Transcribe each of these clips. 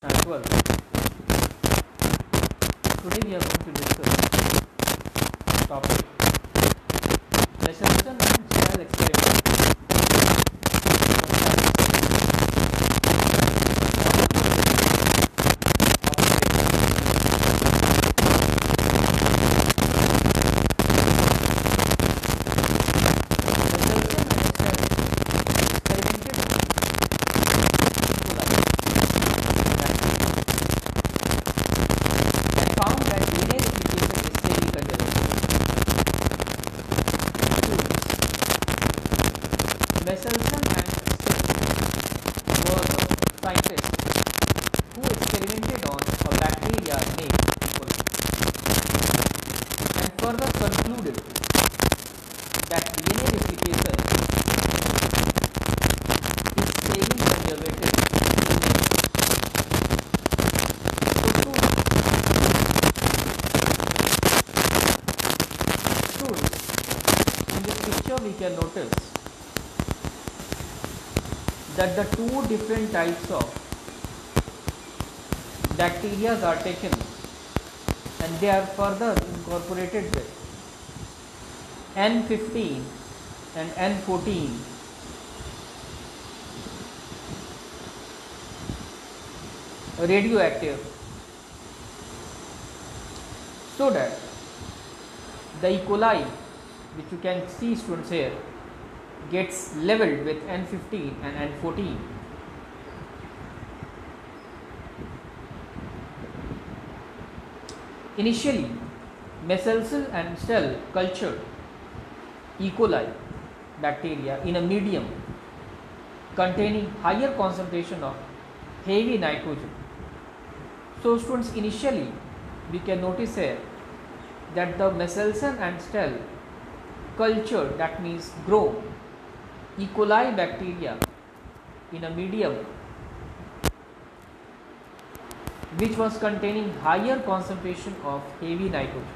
and 12. Today we are going to discuss topic Messelson and Snell experiment. Messelson and Stelly were the scientists who experimented on a bacteria named E. coli and further concluded that DNA replication is staying conservative in nature. So in this picture we can notice that the two different types of bacteria are taken and they are further incorporated with N15 and N14 radioactive, so that the E. coli, which you can see students here, gets leveled with N15 and N14. Initially, Messelson and Stelly cultured E. coli bacteria in a medium containing higher concentration of heavy nitrogen. So students, initially we can notice here that the Messelson and Stelly cultured, that means grow, E. coli bacteria in a medium which was containing higher concentration of heavy nitrogen.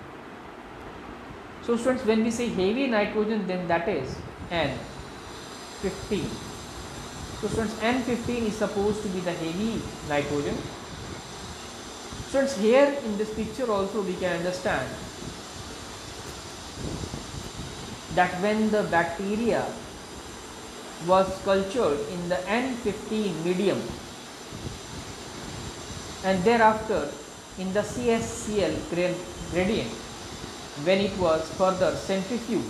So students, when we say heavy nitrogen, then that is N15. So students, N15 is supposed to be the heavy nitrogen. Students, here in this picture also we can understand that when the bacteria was cultured in the N15 medium and thereafter in the CSCl gradient, when it was further centrifuged,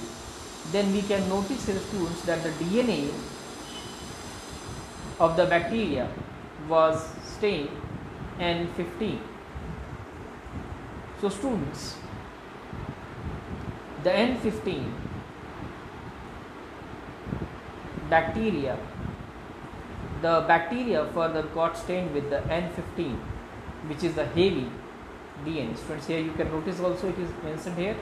then we can notice here students that the DNA of the bacteria was staying N15. So students, the N15 bacteria, the bacteria further got stained with the N15, which is the heavy DNA. Students, here you can notice also it is mentioned here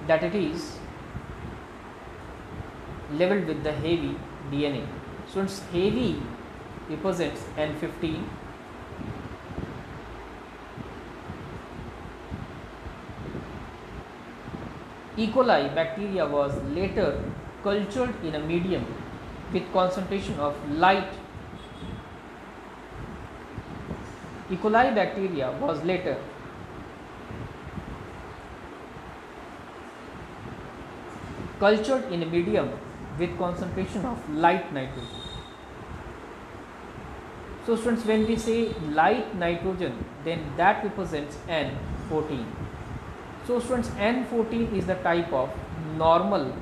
that it is leveled with the heavy DNA. Students, heavy represents N15. E. coli bacteria was later cultured in a medium with concentration of light. E. coli bacteria was later cultured in a medium with concentration of light nitrogen. So students, when we say light nitrogen, then that represents N14. So students, N14 is the type of normal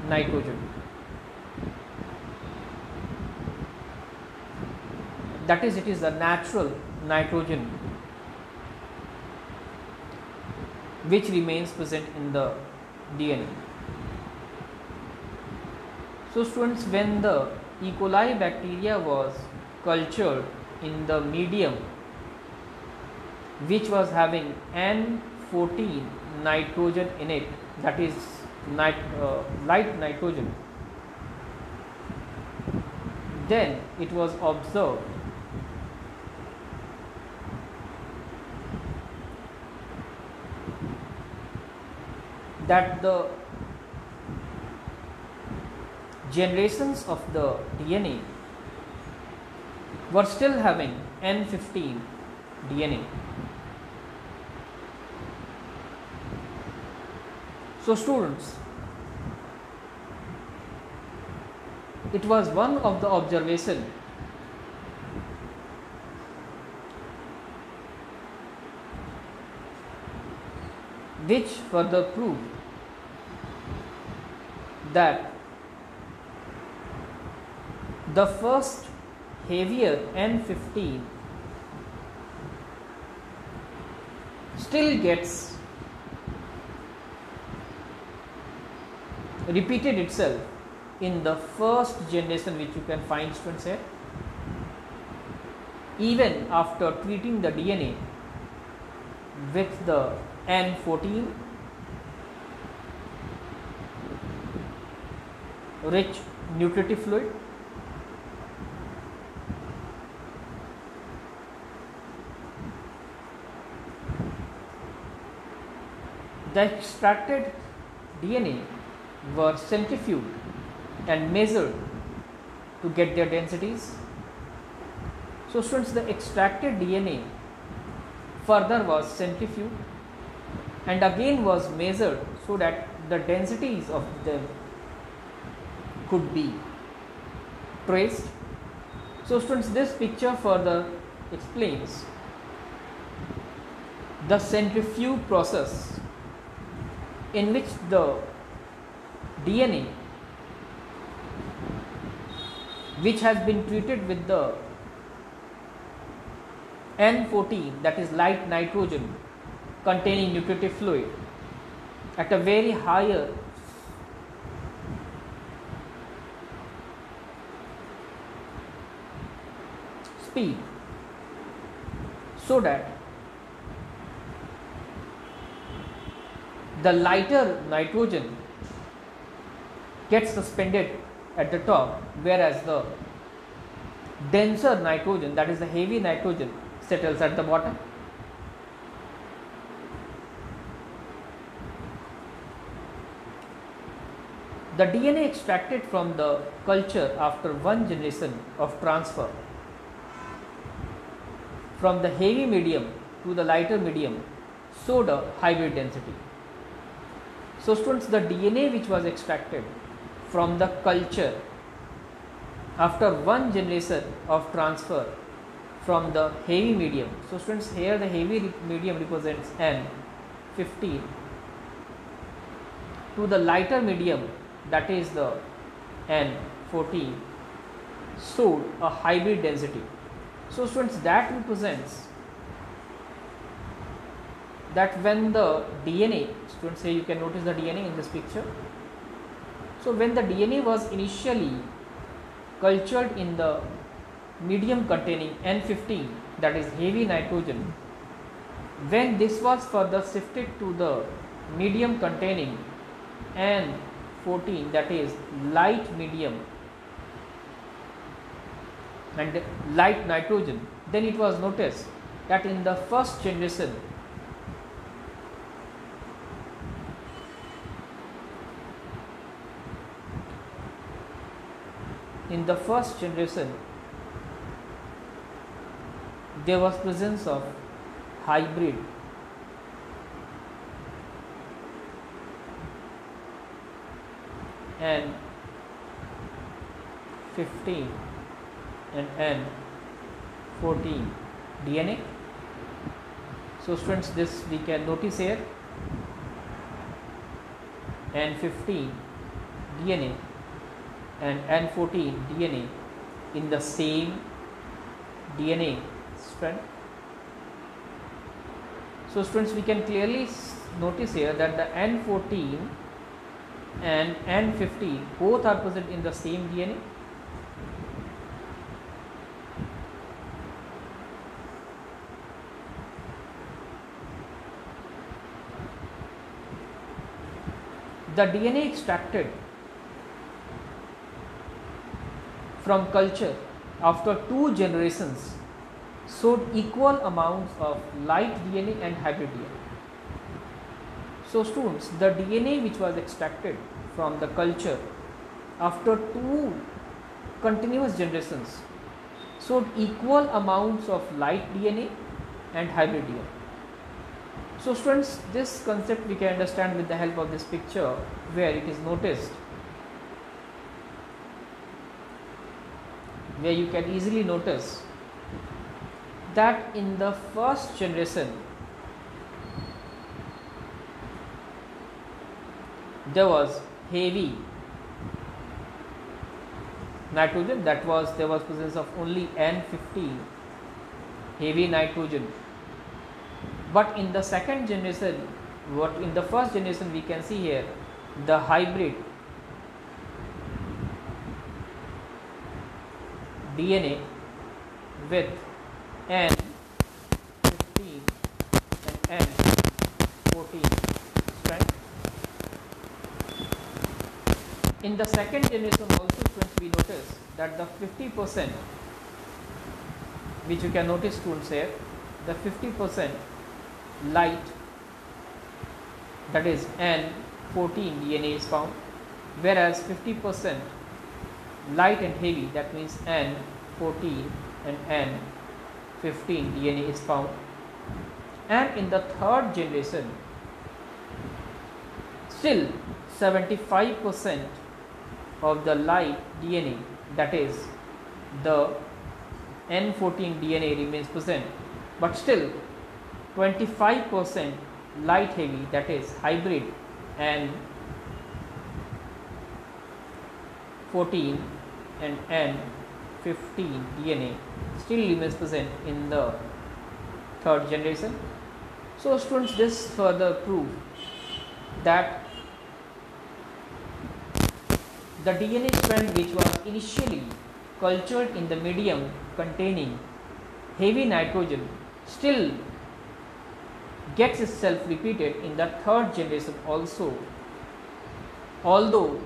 nitrogen. That is, it is the natural nitrogen which remains present in the DNA. So students, when the E. coli bacteria was cultured in the medium which was having N14 nitrogen in it, that is light nitrogen, then it was observed that the generations of the DNA were still having N15 DNA. So students, it was one of the observation which further proved that the first heavier N15 still gets repeated itself in the first generation, which you can find students here, even after treating the DNA with the N14 rich nutritive fluid. The extracted DNA were centrifuged and measured to get their densities. So students, the extracted DNA further was centrifuged and again was measured so that the densities of them could be traced. So students, this picture further explains the centrifuge process in which the DNA which has been treated with the N14, that is light nitrogen containing nutritive fluid, at a very higher speed, so that the lighter nitrogen gets suspended at the top, whereas the denser nitrogen, that is the heavy nitrogen, settles at the bottom. The DNA extracted from the culture after one generation of transfer from the heavy medium to the lighter medium showed a hybrid density. So students, the DNA which was extracted from the culture after one generation of transfer from the heavy medium. So students, here the heavy medium represents N15 to the lighter medium, that is the N14, showed a hybrid density. So students, that represents that when the DNA, students, here you can notice the DNA in this picture. So when the DNA was initially cultured in the medium containing N15, that is heavy nitrogen, when this was further shifted to the medium containing N14, that is light medium and light nitrogen, then it was noticed that in the first generation there was presence of hybrid N15 and N14 DNA. So students, this we can notice here, N15 DNA and N14 DNA in the same DNA strand. So students, we can clearly notice here that the N14 and N15 both are present in the same DNA. The DNA extracted from culture after two generations showed equal amounts of light DNA and hybrid DNA. So students, the DNA which was extracted from the culture after two continuous generations showed equal amounts of light DNA and hybrid DNA. So students, this concept we can understand with the help of this picture, where it is noticed, where you can easily notice that in the first generation there was heavy nitrogen, that was there was presence of only N15 heavy nitrogen. But in the second generation, what in the first generation we can see here, the hybrid DNA with N15 and N14 strength. In the second generation also, students, we notice that the 50%, which you can notice students here, the 50% light, that is N14 DNA is found, whereas 50% light and heavy, that means N14 and N15 DNA is found. And in the third generation, still 75% of the light DNA, that is the N14 DNA remains present, but still 25% light heavy, that is hybrid N14 and N15 DNA still remains present in the third generation. So students, this further prove that the DNA strand which was initially cultured in the medium containing heavy nitrogen still gets itself repeated in the third generation also, although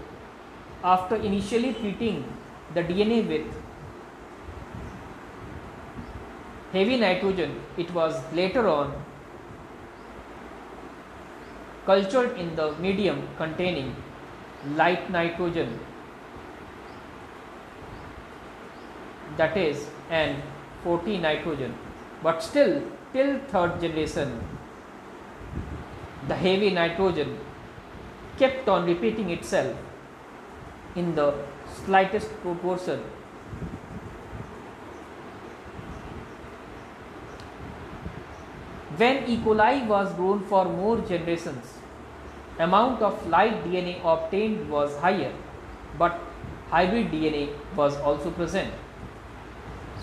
after initially treating the DNA with heavy nitrogen, it was later on cultured in the medium containing light nitrogen, that is N14 nitrogen, but still till third generation the heavy nitrogen kept on repeating itself in the slightest proportion. When E. coli was grown for more generations, amount of light DNA obtained was higher, but hybrid DNA was also present.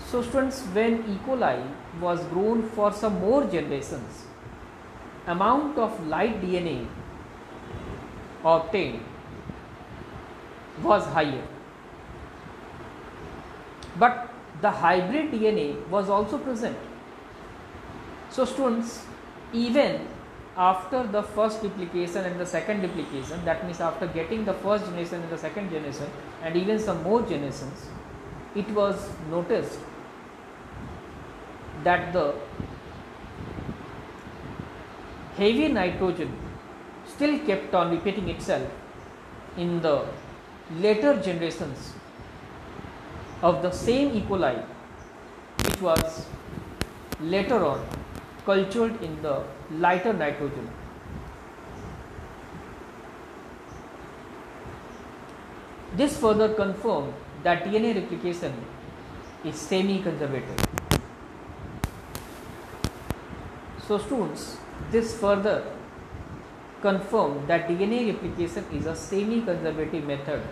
So students, when E. coli was grown for some more generations, amount of light DNA obtained was higher, but the hybrid DNA was also present. So students, even after the first duplication and the second duplication, that means after getting the first generation and the second generation and even some more generations, it was noticed that the heavy nitrogen still kept on repeating itself in the later generations of the same E. coli, which was later on cultured in the lighter nitrogen. This further confirmed that DNA replication is semi-conservative. So students, this further confirmed that DNA replication is a semi-conservative method.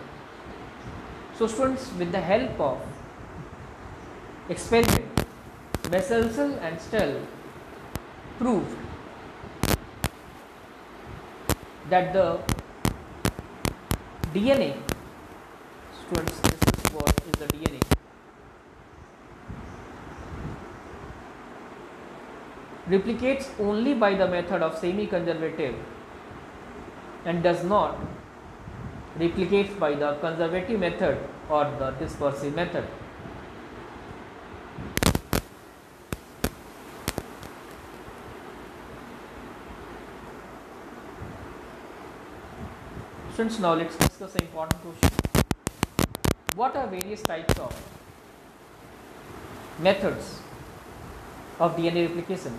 So students, with the help of experiment, Meselson and Stell proved that the DNA, students, this is what is the DNA. Replicates only by the method of semi-conservative and does not replicate by the conservative method or the dispersive method. Students, now let's discuss an important question. What are various types of methods of DNA replication?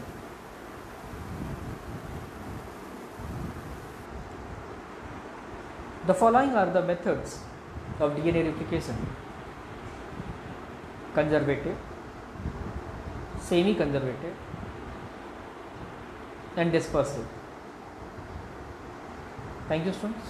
The following are the methods of DNA replication: conservative, semi-conservative, and dispersive. Thank you, students.